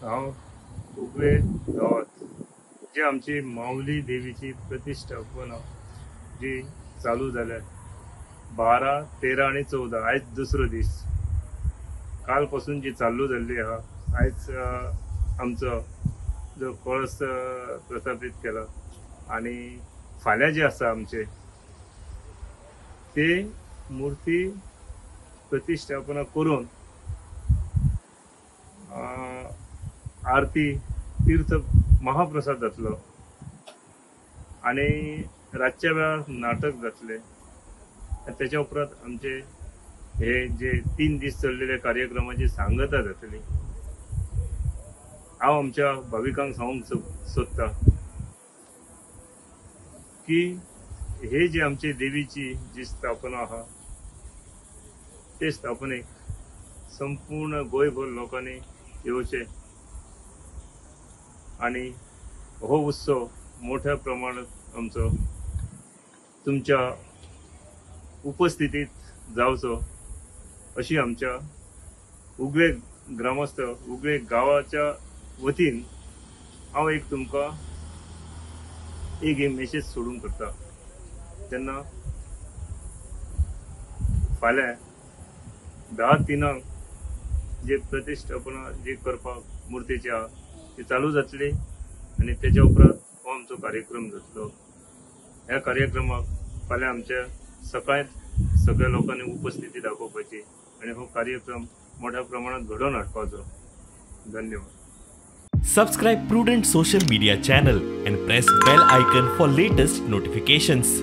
हांव उगवे गावात जी आमची माऊली देवीची प्रतिष्ठापना जी चालू जाल्या 12, 13 आणि 14 आयज दुसरो दीस काल पासून जी चालू जाल्ली आहा आयज आमचो जो कळस प्रस्थापित केला आणि फाल्यां जे आसा आमचे ते मूर्ती प्रतिष्ठापना करून आरती तीर्थ महाप्रसाद जातलो आणि रातच्या वेळार नाटक जातले त्याच्या उपरांत आमचे हे जे 3 दीस चललेले कार्यक्रमाची सांगता जातली। हांव आमच्या भाविकांक सांगूंक सोदता की हे जे आमचे देवीची जी स्थापना आहा ते स्थापनेक संपूर्ण गोंयभर लोकांनी येवचे आणि हो उत्सव मोठ्या प्रमाणात आमचो तुमच्या उपस्थितीत जावचो अशी आमच्या उगवे ग्रामस्थ उगवे गावाच्या वतीन हांव एक तुमकां एक मेसेज सोडूंक करता। तेन्ना फाल्यां 10:03 जे प्रतिष्ठापना जी करपाक मुर्तीची आहा ती चालू जातली आणि तेच्या उपरांत हो आमचो कार्यक्रम जातलो। ह्या कार्यक्रमाक फाल्यां आमच्या सकाळीं सगळ्या लोकांनी उपस्थिती दाखोवपाची आणि हो कार्यक्रम मोठ्या प्रमाणात घडोवन हाडपाचो। धन्यवाद। Subscribe Prudent social media channel and press bell icon for latest notifications.